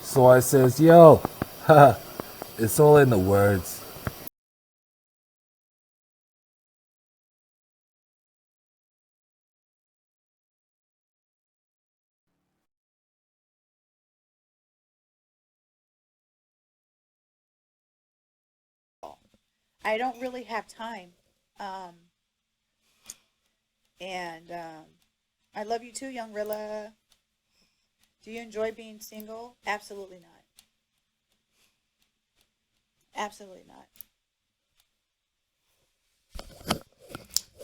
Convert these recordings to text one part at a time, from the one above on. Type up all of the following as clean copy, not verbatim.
So I says, yo, haha, it's all in the words. I don't really have time. Um, and I love you too, young Rilla. Do you enjoy being single? Absolutely not. Absolutely not.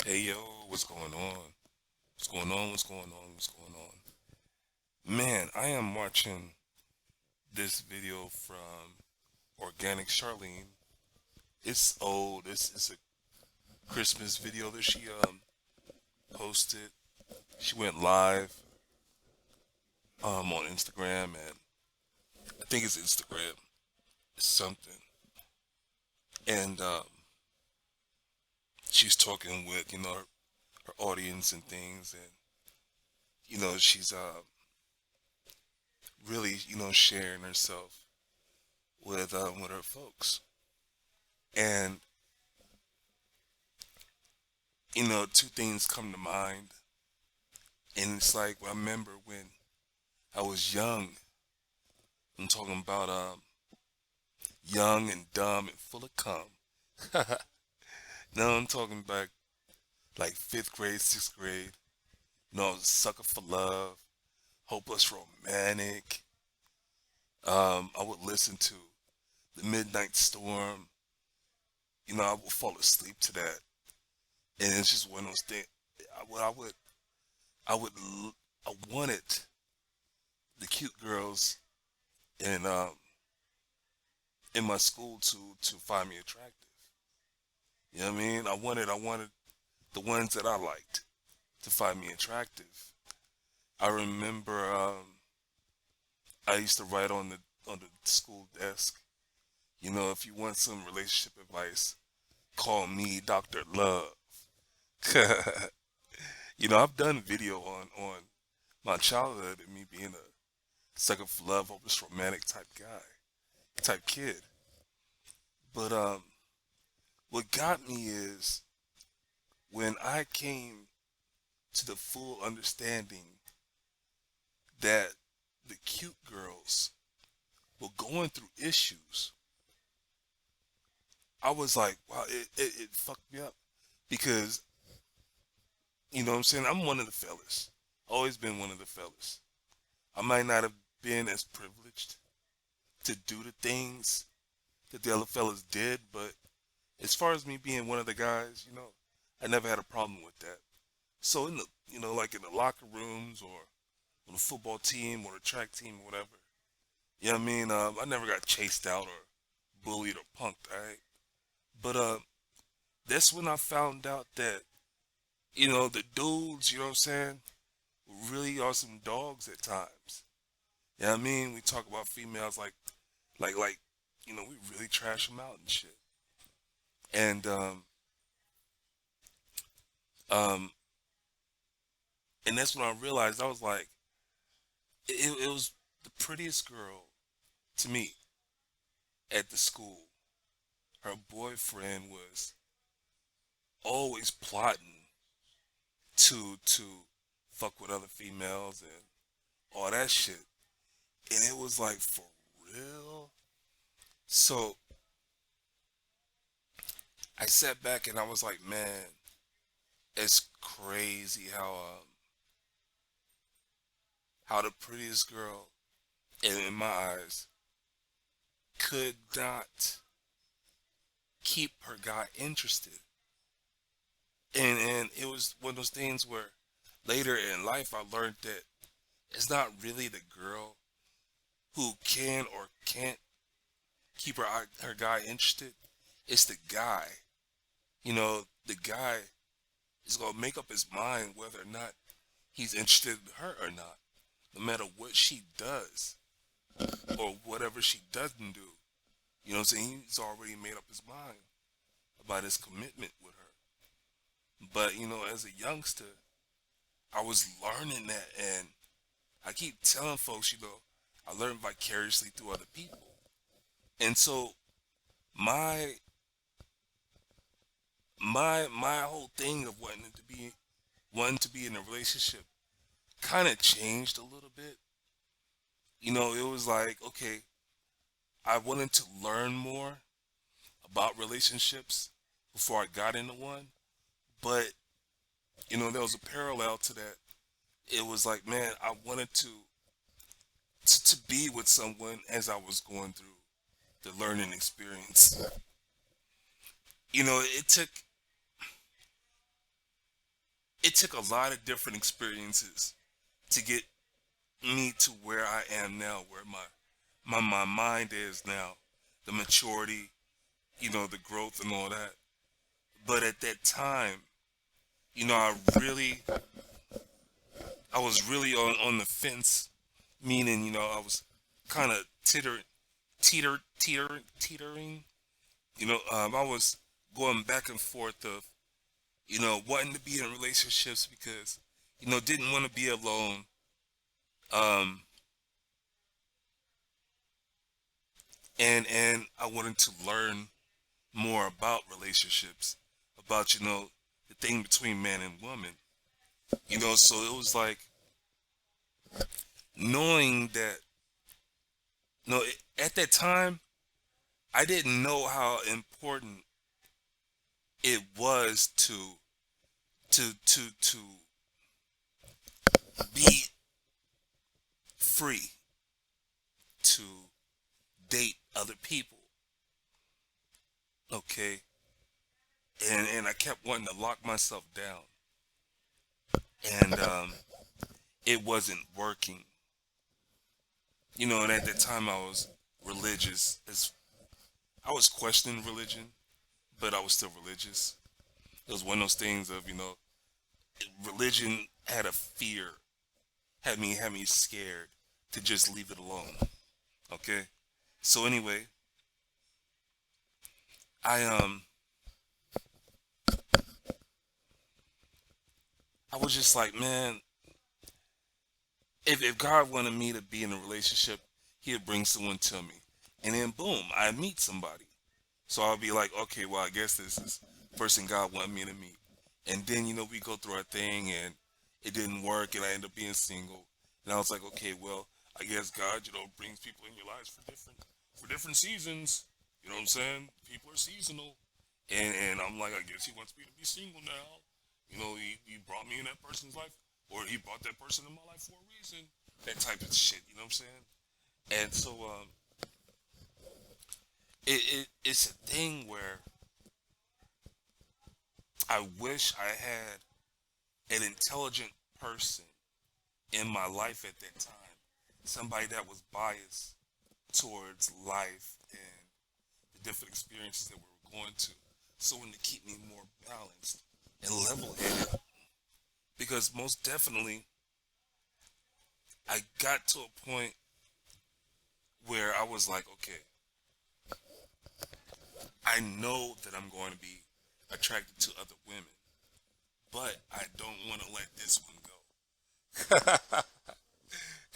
Hey yo, what's going on? What's going on? What's going on? What's going on? Man, I am watching this video from Organic Charlene. It's old. It's a Christmas video that she posted. She went live on Instagram, and I think it's Instagram. It's something. And she's talking with her audience and things, and she's really sharing herself with her folks. And two things come to mind. And it's like, I remember when I was young. I'm talking about young and dumb and full of cum. Now I'm talking back like fifth grade, sixth grade. I was a sucker for love, hopeless romantic. I would listen to the Midnight Storm. I would fall asleep to that, and it's just one of those things. I would, I wanted the cute girls in in my school to find me attractive. You know what I mean? I wanted the ones that I liked to find me attractive. I remember I used to write on the school desk. If you want some relationship advice, call me Dr. Love. I've done video on my childhood and me being a sucker for love, hopeless romantic type guy, type kid. But what got me is when I came to the full understanding that the cute girls were going through issues. I was like, wow, it fucked me up because you know what I'm saying. I'm one of the fellas, always been one of the fellas. I might not have been as privileged to do the things that the other fellas did, but as far as me being one of the guys, I never had a problem with that. So in the like in the locker rooms or on the football team or the track team or whatever, you know what I mean? I never got chased out or bullied or punked, alright? But that's when I found out that, the dudes, you know what I'm saying, really are some dogs at times. You know what I mean? We talk about females like, we really trash them out and shit. And um, and that's when I realized I was like, it was the prettiest girl to me at the school. Her boyfriend was always plotting to fuck with other females and all that shit. And it was like for real. So I sat back and I was like, man, it's crazy how the prettiest girl in my eyes could not keep her guy interested. And it was one of those things where later in life I learned that it's not really the girl who can or can't keep her guy interested. It's the guy. The guy is gonna make up his mind whether or not he's interested in her or not, no matter what she does or whatever she doesn't do. You know what I'm saying? He's already made up his mind about his commitment with her. But as a youngster, I was learning that, and I keep telling folks, I learned vicariously through other people. And so my my whole thing of wanting to be in a relationship kind of changed a little bit. You know, it was like, okay, I wanted to learn more about relationships before I got into one, but you know, there was a parallel to that. It was like, man, I wanted to be with someone as I was going through the learning experience. You know, it took a lot of different experiences to get me to where I am now, where my mind is now, the maturity, you know, the growth and all that. But at that time, you know, I was really on the fence, meaning, you know, I was kind of teetering. You know, I was going back and forth of, you know, wanting to be in relationships because, you know, didn't want to be alone. Um, and I wanted to learn more about relationships, about, you know, the thing between man and woman. You know, so it was like knowing that, no, at that time, I didn't know how important it was to be free to date other people. Okay, and I kept wanting to lock myself down, and it wasn't working. You know, and at that time I was religious. As I was questioning religion, but I was still religious. It was one of those things of, you know, religion had a fear, had me scared to just leave it alone. Okay, so anyway, I I was just like, man, if God wanted me to be in a relationship, He'd bring someone to me, and then boom, I meet somebody. So I'll be like, okay, well, I guess this is the person God wanted me to meet. And then, you know, we go through our thing and it didn't work and I end up being single. And I was like, okay, well, I guess God, you know, brings people in your lives for different seasons. You know what I'm saying? People are seasonal. And I'm like, I guess he wants me to be single now. You know, he brought me in that person's life, or he brought that person in my life for a reason. That type of shit, you know what I'm saying? And so it's a thing where I wish I had an intelligent person in my life at that time. Somebody that was biased towards life and the different experiences that we were going to. Someone to keep me more balanced and level headed. Because most definitely, I got to a point where I was like, okay, I know that I'm going to be attracted to other women, but I don't want to let this one go.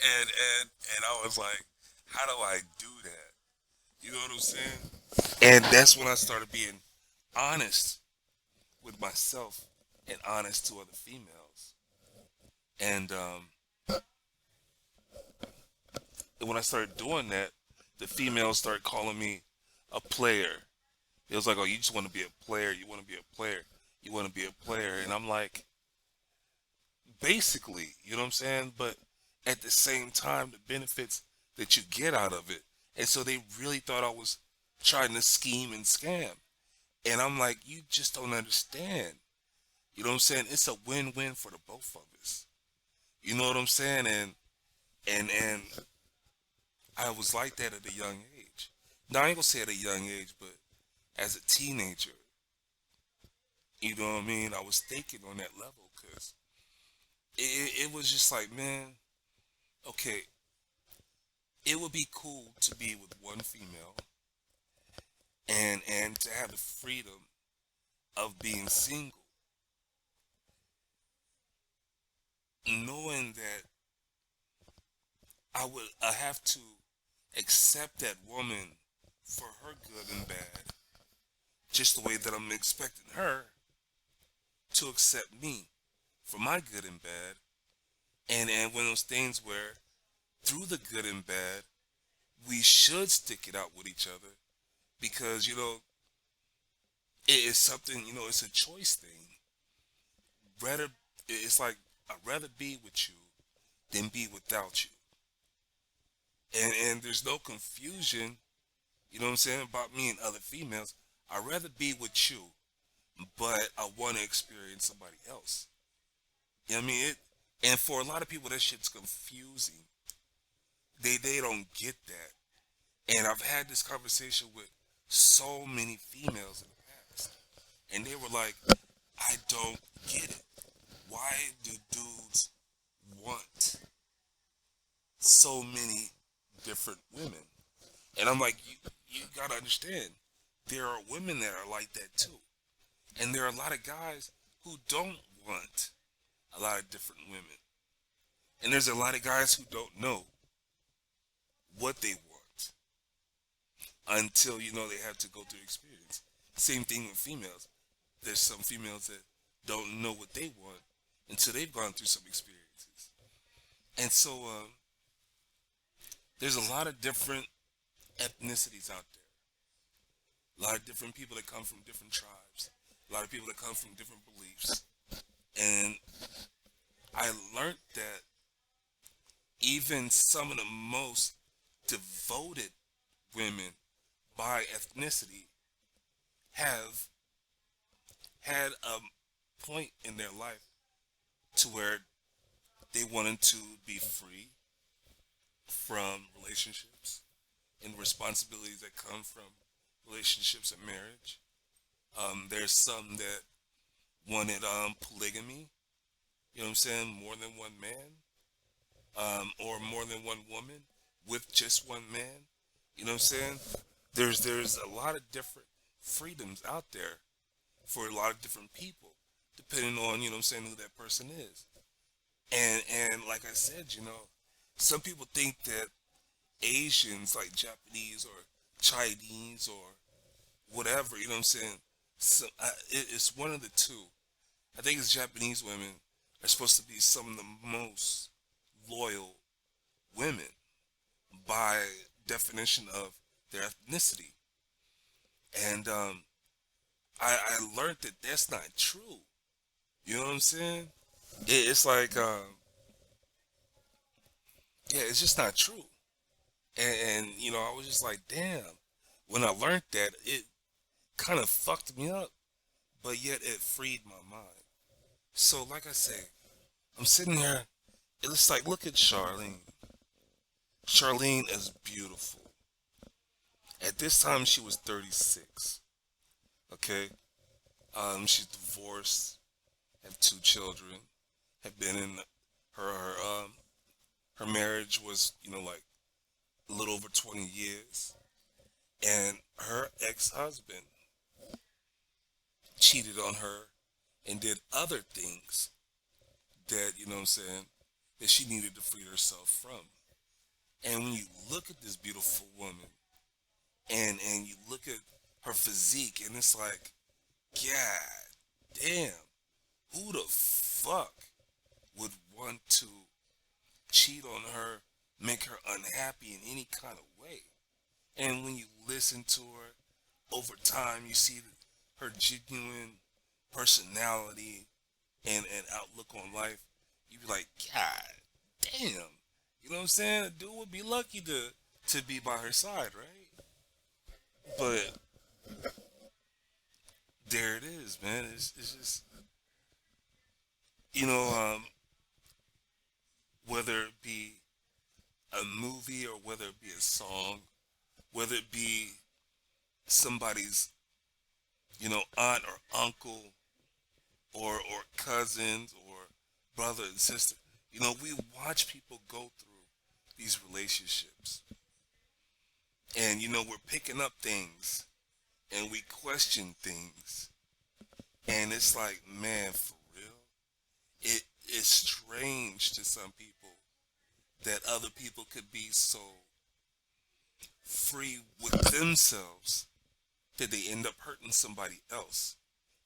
And I was like, how do I do that? You know what I'm saying? And that's when I started being honest with myself and honest to other females. And when I started doing that, the females started calling me a player. It was like, oh, you just want to be a player. You want to be a player. You want to be a player. And I'm like, basically, you know what I'm saying? But at the same time, the benefits that you get out of it. And so they really thought I was trying to scheme and scam. And I'm like, you just don't understand. You know what I'm saying? It's a win-win for the both of us. You know what I'm saying? And I was like that at a young age. Now I ain't gonna say at a young age, but as a teenager, you know what I mean? I was thinking on that level because it was just like, man, okay, it would be cool to be with one female and to have the freedom of being single, knowing that I have to accept that woman for her good and bad, just the way that I'm expecting her to accept me for my good and bad. And one of those things where through the good and bad, we should stick it out with each other because, it is something, it's a choice thing. Rather, it's like I'd rather be with you than be without you. And there's no confusion, you know what I'm saying, about me and other females. I'd rather be with you, but I want to experience somebody else. You know what I mean? And for a lot of people, that shit's confusing. They don't get that. And I've had this conversation with so many females in the past, and they were like, I don't get it. Why do dudes want so many different women? And I'm like, you gotta understand, there are women that are like that too. And there are a lot of guys who don't want a lot of different women. And there's a lot of guys who don't know what they want until, they have to go through experience. Same thing with females. There's some females that don't know what they want until they've gone through some experiences. And so there's a lot of different ethnicities out there. A lot of different people that come from different tribes. A lot of people that come from different beliefs. And I learned that even some of the most devoted women by ethnicity have had a point in their life to where they wanted to be free from relationships and responsibilities that come from relationships and marriage. There's some that wanted polygamy, you know what I'm saying, more than one man, or more than one woman with just one man, you know what I'm saying? There's a lot of different freedoms out there for a lot of different people, depending on, you know what I'm saying, who that person is. And like I said, some people think that Asians, like Japanese or Chinese or whatever, you know what I'm saying, it's one of the two. I think it's Japanese women are supposed to be some of the most loyal women by definition of their ethnicity. And I learned that that's not true. You know what I'm saying? It's like, yeah, it's just not true. And I was just like, damn. When I learned that, it kind of fucked me up, but yet it freed my mind. So, like I say, I'm sitting here. It's like, look at Charlene. Charlene is beautiful. At this time, she was 36. Okay, she's divorced, have two children, have been in her marriage was like a little over 20 years, and her ex-husband cheated on her and did other things that what I'm saying, that she needed to free herself from. And when you look at this beautiful woman and you look at her physique, and it's like, God damn, who the fuck would want to cheat on her, make her unhappy in any kind of way? And when you listen to her over time, you see her genuine personality and outlook on life. You be like, God damn, you know what I'm saying? A dude would be lucky to be by her side, right? But there it is, man. It's just, whether it be a movie or whether it be a song, whether it be somebody's, aunt or uncle or cousins or brother and sister, we watch people go through these relationships. And, we're picking up things and we question things. And it's like, man, for real, it is strange to some people that other people could be so free with themselves that they end up hurting somebody else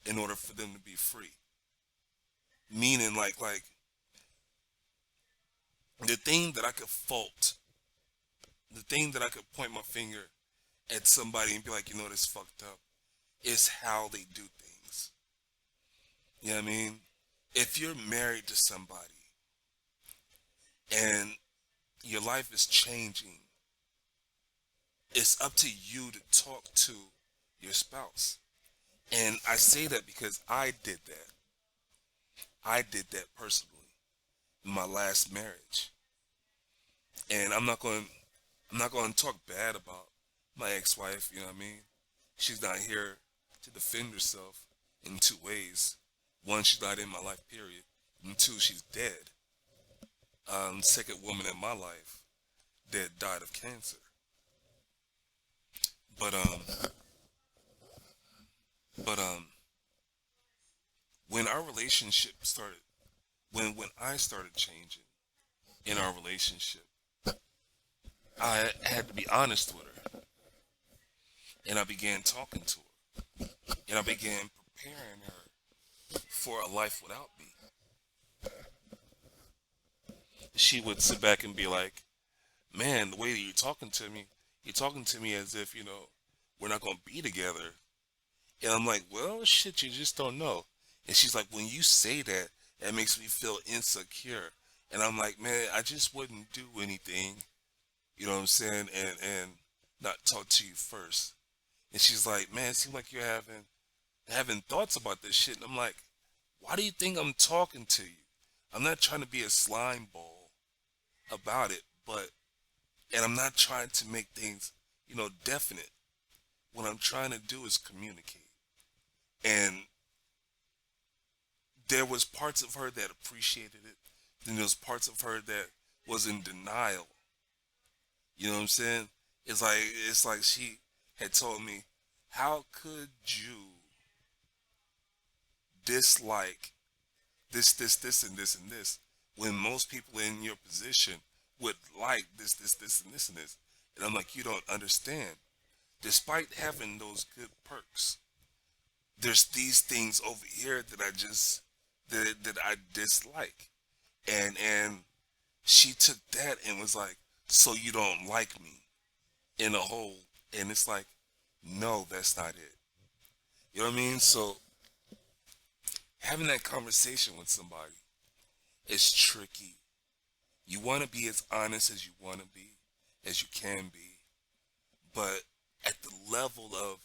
in order for them to be free. Meaning, like the thing that I could fault, the thing that I could point my finger at somebody and be like, you know, this fucked up, is how they do things. You know what I mean? If you're married to somebody and your life is changing, it's up to you to talk to your spouse. And I say that because I did that. I did that personally in my last marriage. And I'm not going to talk bad about my ex-wife, you know what I mean? She's not here to defend herself in two ways. One, she's not in my life, period. And two, she's dead. Second woman in my life that died of cancer. But when our relationship started, when I started changing in our relationship, I had to be honest with her, and I began talking to her, and I began preparing her for a life without me. She would sit back and be like, "Man, the way that you're talking to me as if, you know, we're not gonna be together." And I'm like, "Well, shit, you just don't know." And she's like, "When you say that, that makes me feel insecure." And I'm like, "Man, I just wouldn't do anything, you know what I'm saying, and not talk to you first." And she's like, "Man, it seems like you're having thoughts about this shit." And I'm like, "Why do you think I'm talking to you? I'm not trying to be a slime ball about it, and I'm not trying to make things, you know, definite. What I'm trying to do is communicate." And there was parts of her that appreciated it, then there was parts of her that was in denial. You know what I'm saying? It's like she had told me, "How could you dislike this, and this, and this, when most people in your position would like this, and this, and this?" And I'm like, "You don't understand. Despite having those good perks, there's these things over here that I dislike." And she took that and was like, "So you don't like me in a whole?" And it's like, no, that's not it. You know what I mean? So having that conversation with somebody is tricky. You want to be as honest as you want to be, as you can be, but at the level of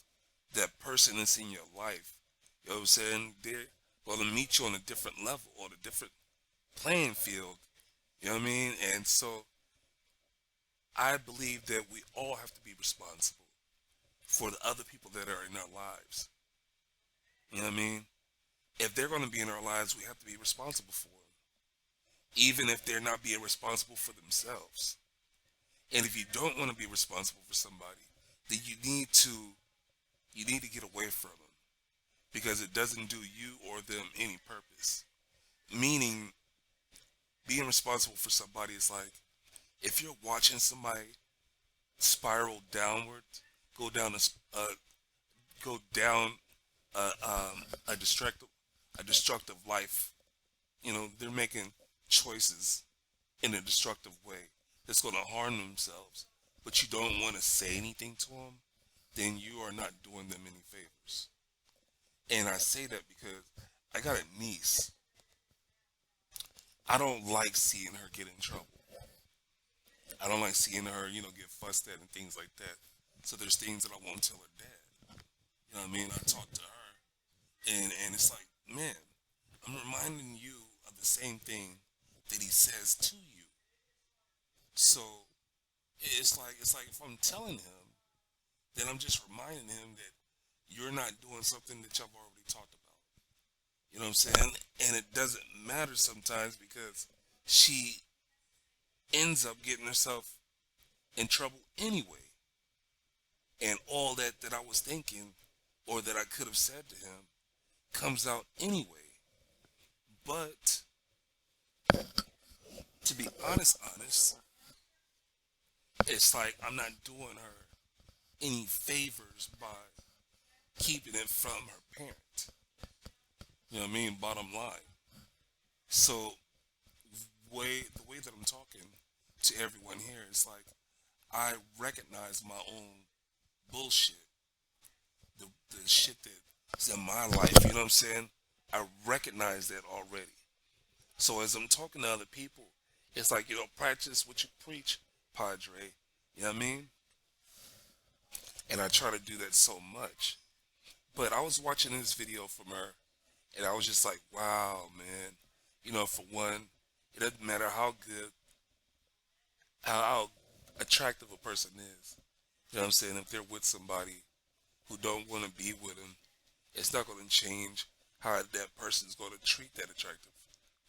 that person that's in your life, you know what I'm saying, they're going to meet you on a different level, on a different playing field. You know what I mean? And so I believe that we all have to be responsible for the other people that are in our lives. You know what I mean? If they're going to be in our lives, we have to be responsible for them, even if they're not being responsible for themselves. And if you don't want to be responsible for somebody, then you need to get away from them, because it doesn't do you or them any purpose. Meaning, being responsible for somebody is like, if you're watching somebody spiral downward, go down go down a destructive life. You know, they're making choices in a destructive way that's going to harm themselves, but you don't want to say anything to them, then you are not doing them any favors. And I say that because I got a niece. I don't like seeing her get in trouble. I don't like seeing her, you know, get fussed at and things like that. So there's things that I won't tell her dad. You know what I mean? I talk to her, and it's like, man, I'm reminding you of the same thing that he says to you. So it's like if I'm telling him, then I'm just reminding him that you're not doing something that y'all already talked about. You know what I'm saying? And it doesn't matter sometimes, because she ends up getting herself in trouble anyway. And all that I was thinking, or that I could have said to him, comes out anyway. But to be honest, it's like I'm not doing her any favors by keeping it from her parent. You know what I mean? Bottom line. So the way that I'm talking to everyone here is like I recognize my own bullshit, the shit that's in my life. You know what I'm saying? I recognize that already. So as I'm talking to other people, it's like, practice what you preach, Padre. You know what I mean? And I try to do that so much. But I was watching this video from her, and I was just like, wow, man. For one, it doesn't matter how good, how attractive a person is. You know what I'm saying? If they're with somebody who don't want to be with them, it's not going to change how that person's going to treat that attractive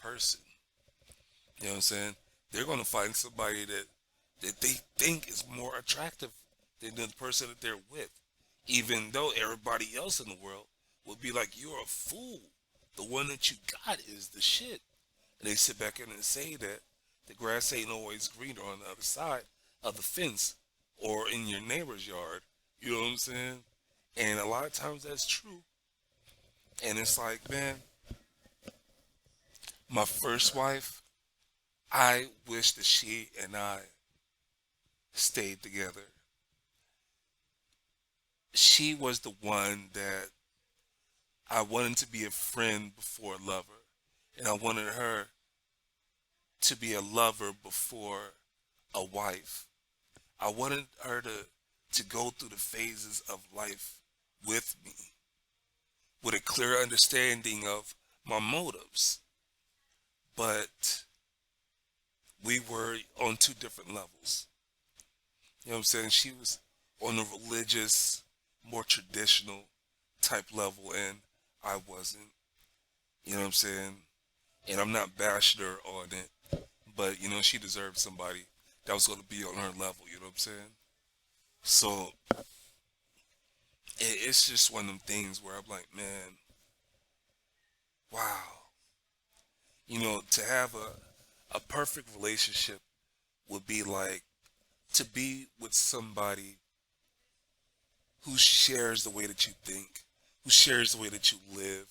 person. You know what I'm saying? They're going to find somebody that they think is more attractive than the person that they're with. Even though everybody else in the world would be like, you're a fool. The one that you got is the shit. And they sit back in and say that the grass ain't always greener on the other side of the fence or in your neighbor's yard. You know what I'm saying? And a lot of times that's true. And it's like, man, my first wife, I wish that she and I stayed together. She was the one that I wanted to be a friend before a lover. And I wanted her to be a lover before a wife. I wanted her to go through the phases of life with me with a clear understanding of my motives. But we were on two different levels. You know what I'm saying? She was on the religious, more traditional type level, and I wasn't. You know what I'm saying? And I'm not bashing her on it, but she deserved somebody that was going to be on her level. You know what I'm saying? So it's just one of them things where I'm like, man, wow. To have a perfect relationship would be like to be with somebody who shares the way that you think, who shares the way that you live.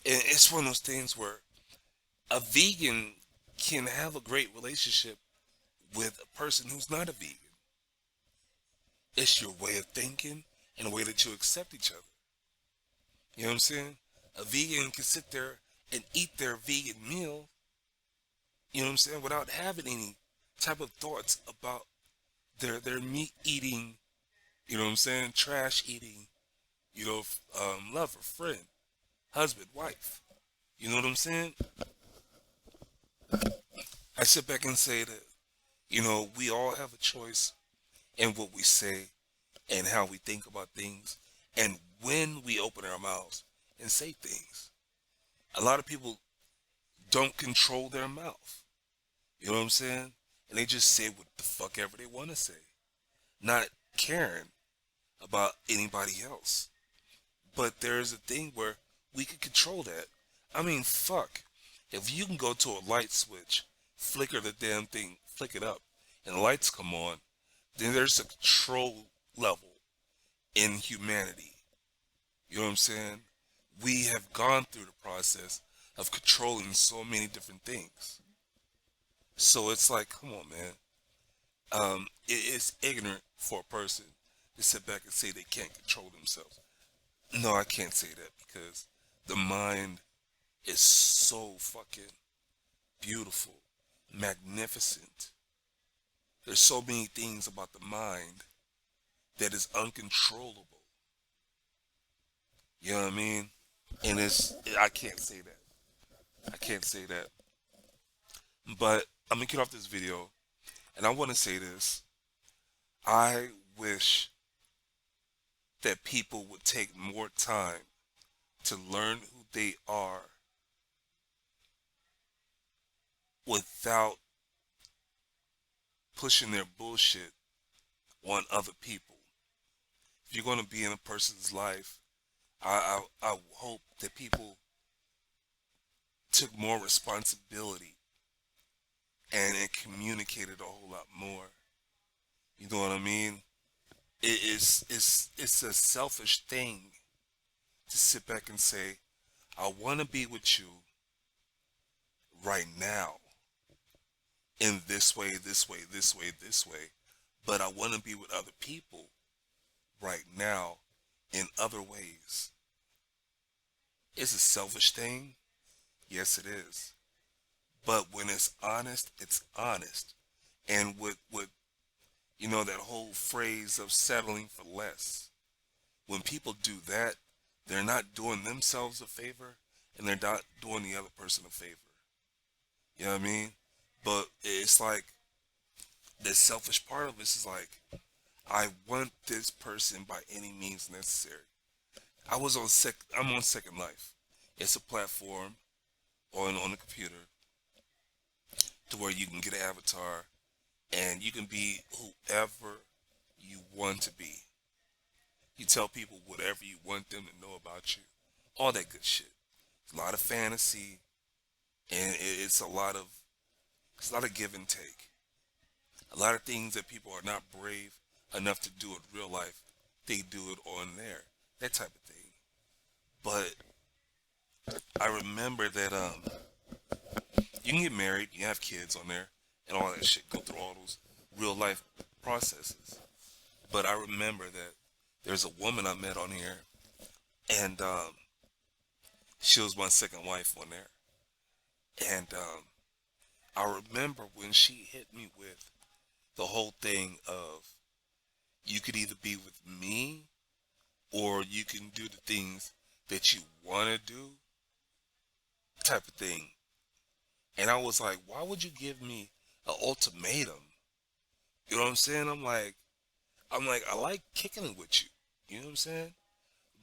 And it's one of those things where a vegan can have a great relationship with a person who's not a vegan. It's your way of thinking and the way that you accept each other. You know what I'm saying? A vegan can sit there and eat their vegan meal, you know what I'm saying, without having any type of thoughts about their meat eating, you know what I'm saying, trash eating, lover, friend, husband, wife. You know what I'm saying? I sit back and say that, we all have a choice in what we say and how we think about things and when we open our mouths and say things. A lot of people don't control their mouth. You know what I'm saying? And they just say what the fuck ever they want to say, not caring about anybody else. But there's a thing where we can control that. I mean, fuck. If you can go to a light switch, flicker the damn thing, flick it up, and the lights come on, then there's a control level in humanity. You know what I'm saying? We have gone through the process of controlling so many different things. So it's like, come on, man. It's ignorant for a person to sit back and say they can't control themselves. No, I can't say that because the mind is so fucking beautiful, magnificent. There's so many things about the mind that is uncontrollable. You know what I mean? And I can't say that. I can't say that. But I'm gonna get off this video, and I want to say this. I wish that people would take more time to learn who they are without pushing their bullshit on other people. If you're going to be in a person's life, I hope that people took more responsibility and communicated a whole lot more. You know what I mean? It's a selfish thing to sit back and say, I want to be with you right now in this way, this way, this way, this way, but I want to be with other people right now in other ways. It's a selfish thing. Yes, it is. But when it's honest, it's honest. And with that whole phrase of settling for less. When people do that, they're not doing themselves a favor and they're not doing the other person a favor. You know what I mean? But it's like the selfish part of this is like, I want this person by any means necessary. I'm on Second Life. It's a platform on the computer to where you can get an avatar and you can be whoever you want to be. You tell people whatever you want them to know about you. All that good shit. It's a lot of fantasy and it's a lot of give and take. A lot of things that people are not brave enough to do in real life, they do it on there. That type of thing. But I remember that you can get married, you have kids on there, and all that shit, go through all those real life processes. But I remember that there's a woman I met on here, and she was my second wife on there. And I remember when she hit me with the whole thing of you could either be with me or you can do the things that you want to do, type of thing. And I was like, why would you give me an ultimatum? You know what I'm saying? I'm like, I like kicking it with you. You know what I'm saying?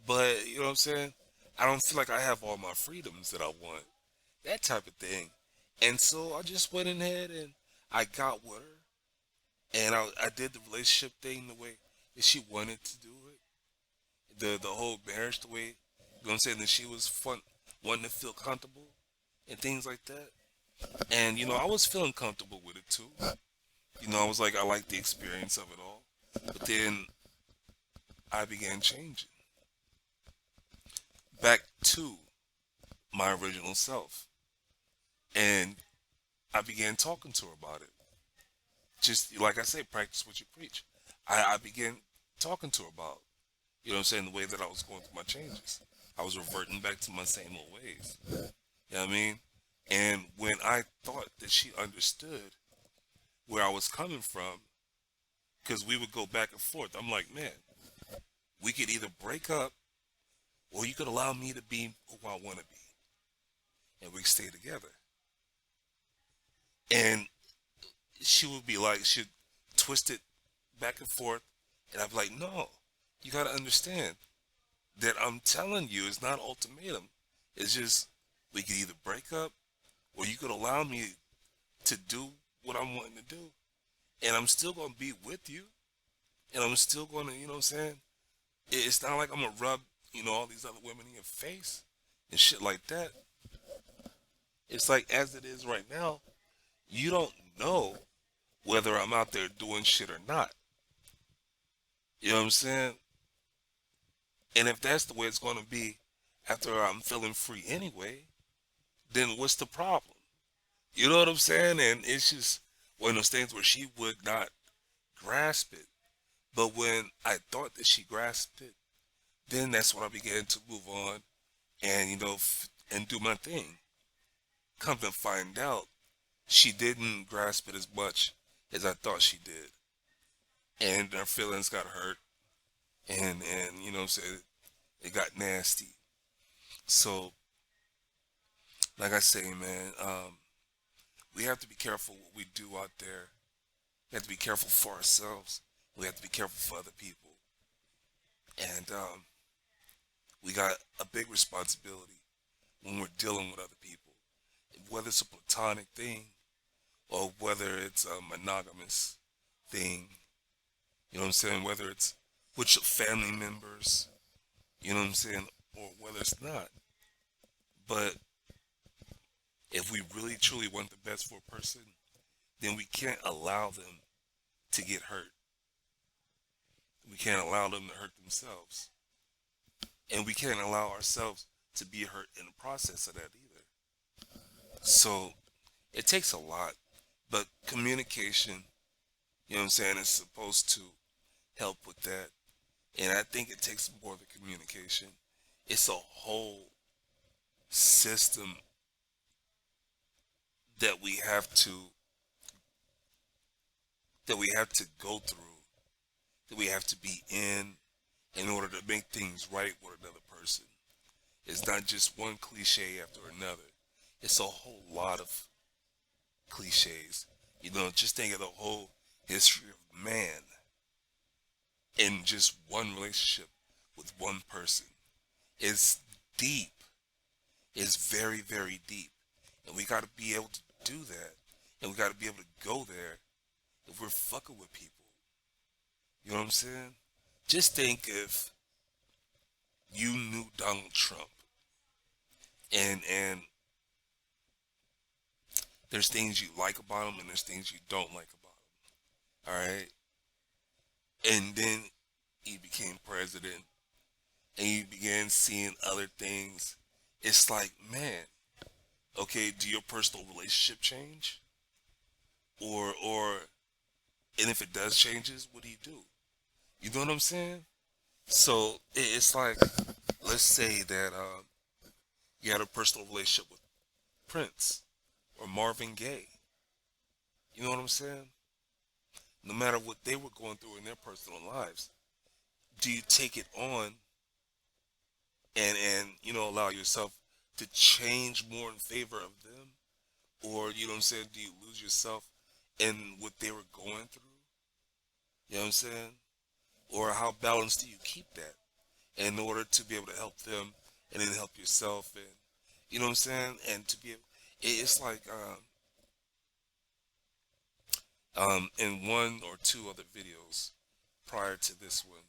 But, you know what I'm saying? I don't feel like I have all my freedoms that I want. That type of thing. And so I just went ahead and I got with her. And I did the relationship thing the way that she wanted to do it. The whole marriage the way, you know what I'm saying, that she was fun, wanting to feel comfortable and things like that. And, I was feeling comfortable with it too. I was like, I like the experience of it all. But then I began changing back to my original self. And I began talking to her about it. Just like I say, practice what you preach. I began talking to her about, you know what I'm saying, the way that I was going through my changes. I was reverting back to my same old ways. You know what I mean? And when I thought that she understood where I was coming from, because we would go back and forth, I'm like, man, we could either break up or you could allow me to be who I want to be. And we could stay together. And she would be like, she'd twist it back and forth. And I'd be like, no, you got to understand that I'm telling you it's not ultimatum. It's just we could either break up or you could allow me to do what I'm wanting to do. And I'm still going to be with you. And I'm still going to, you know what I'm saying? It's not like I'm going to rub, all these other women in your face and shit like that. It's like as it is right now, you don't know whether I'm out there doing shit or not. You know what I'm saying? And if that's the way it's going to be after I'm feeling free anyway, then what's the problem? You know what I'm saying? And it's just one of those things where she would not grasp it. But when I thought that she grasped it, then that's when I began to move on and, and do my thing. Come to find out, she didn't grasp it as much as I thought she did. And her feelings got hurt. And you know what I'm saying, it got nasty. So, like I say, man, we have to be careful what we do out there. We have to be careful for ourselves. We have to be careful for other people. And we got a big responsibility when we're dealing with other people. Whether it's a platonic thing or whether it's a monogamous thing. You know what I'm saying? Whether it's with your family members, you know what I'm saying? Or whether it's not. But if we really truly want the best for a person, then we can't allow them to get hurt. We can't allow them to hurt themselves. And we can't allow ourselves to be hurt in the process of that either. So it takes a lot. But communication, you know what I'm saying, is supposed to help with that. And I think it takes more than communication. It's a whole system that we have to go through, that we have to be in order to make things right with another person. It's not just one cliche after another. It's a whole lot of cliches. You know, just think of the whole history of man in just one relationship with one person. It's deep. It's very, very deep. And we got to be able to do that. And we got to be able to go there if we're fucking with people. You know what I'm saying? Just think if you knew Donald Trump and there's things you like about him and there's things you don't like about him. All right? And then he became president and you began seeing other things. It's like, man, okay, do your personal relationship change? Or and if it does changes, what do you do? You know what I'm saying? So it's like, let's say that you had a personal relationship with Prince or Marvin Gaye. You know what I'm saying? No matter what they were going through in their personal lives, do you take it on and you know, allow yourself to change more in favor of them? Or, you know what I'm saying, do you lose yourself in what they were going through? You know what I'm saying? Or how balanced do you keep that in order to be able to help them and then help yourself? And you know what I'm saying? And to be able, it's like in one or two other videos prior to this one,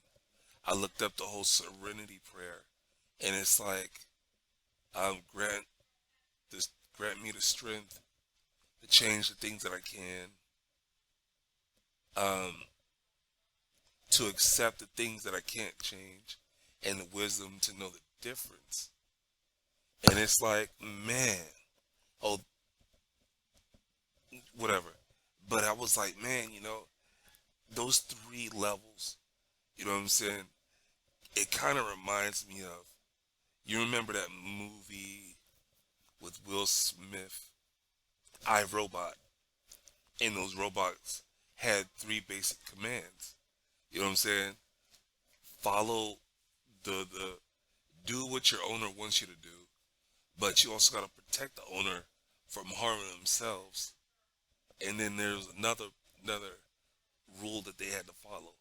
I looked up the whole serenity prayer, and it's like, grant me the strength to change the things that I can, to accept the things that I can't change, and the wisdom to know the difference. And it's like, man, oh, whatever. But I was like, man, you know, those three levels, you know what I'm saying? It kind of reminds me of, you remember that movie with Will Smith, I, Robot, and those robots had three basic commands. You know what I'm saying? Follow the do what your owner wants you to do, but you also got to protect the owner from harming themselves. And then there's another rule that they had to follow.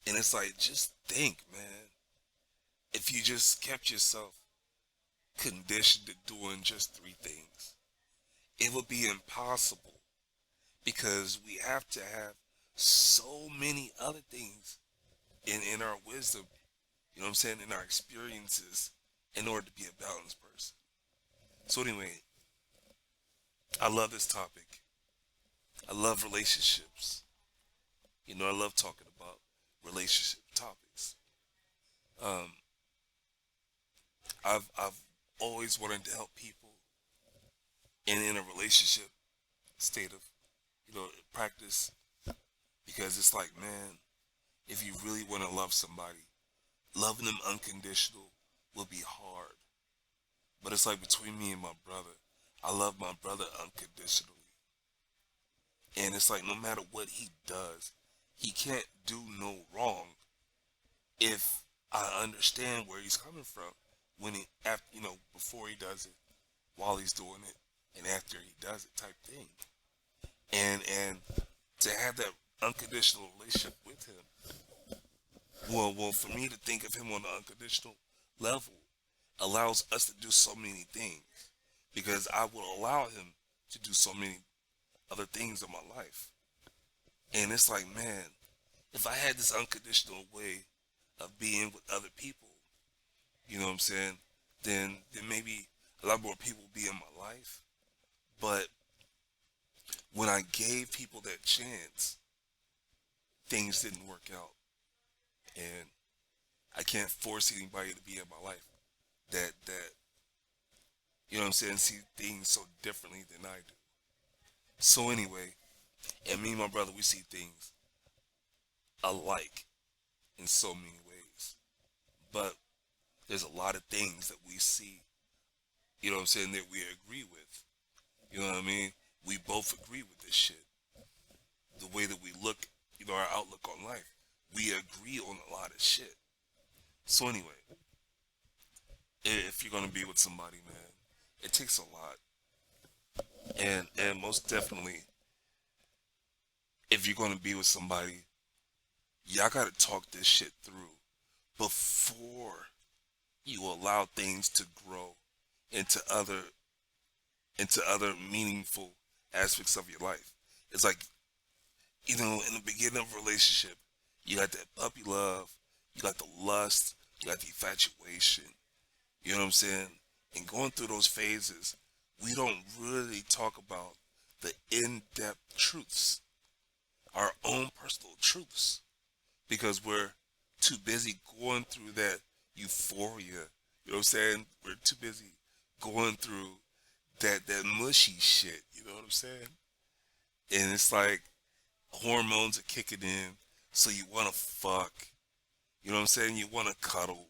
And it's like, just think, man, if you just kept yourself conditioned to doing just three things, it would be impossible, because we have to have so many other things in our wisdom, you know what I'm saying, in our experiences, in order to be a balanced person. So anyway, I love this topic. I love relationships. You know, I love talking about relationship topics. Um, I've always wanted to help people in a relationship state of, you know, practice, because it's like, man, if you really want to love somebody, loving them unconditional will be hard. But it's like between me and my brother, I love my brother unconditionally. And it's like, no matter what he does, he can't do no wrong if I understand where he's coming from when he, after, you know, before he does it, while he's doing it, and after he does it, type thing. And to have that unconditional relationship with him, well, for me to think of him on the unconditional level allows us to do so many things, because I will allow him to do so many other things in my life. And it's like, man, if I had this unconditional way of being with other people, you know what I'm saying, then maybe a lot more people would be in my life. But when I gave people that chance, things didn't work out. and I can't force anybody to be in my life that you know what I'm saying, see things so differently than I do. So anyway, and me and my brother, we see things alike in so many ways. But there's a lot of things that we see, you know what I'm saying, that we agree with. You know what I mean? We both agree with this shit. The way that we look, you know, our outlook on life. We agree on a lot of shit. So anyway, if you're gonna be with somebody, man, it takes a lot. And most definitely, if you're gonna be with somebody, y'all gotta talk this shit through before you allow things to grow into other meaningful aspects of your life. It's like, you know, in the beginning of a relationship, you got that puppy love, you got the lust, you got the infatuation, you know what I'm saying? And going through those phases, we don't really talk about the in-depth truths, our own personal truths, because we're too busy going through that euphoria. You know what I'm saying? We're too busy going through that mushy shit. You know what I'm saying? And it's like hormones are kicking in, so you want to fuck. You know what I'm saying? You want to cuddle.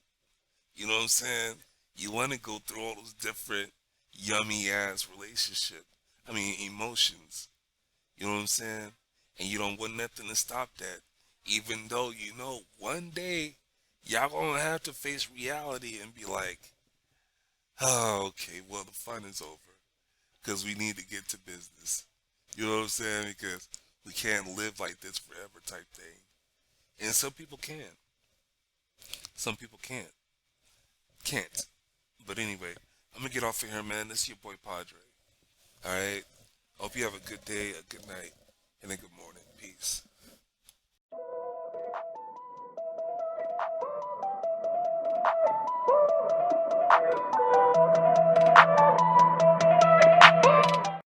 You know what I'm saying? You want to go through all those different yummy ass relationship. I mean emotions. You know what I'm saying? And you don't want nothing to stop that. Even though you know one day y'all gonna have to face reality and be like, oh, okay, well the fun is over. Because we need to get to business. You know what I'm saying? Because we can't live like this forever type thing. And some people can. Some people can't. Can't. But anyway, I'm gonna get off of here, man. This is your boy Padre. Alright? Hope you have a good day, a good night, and a good morning. Peace.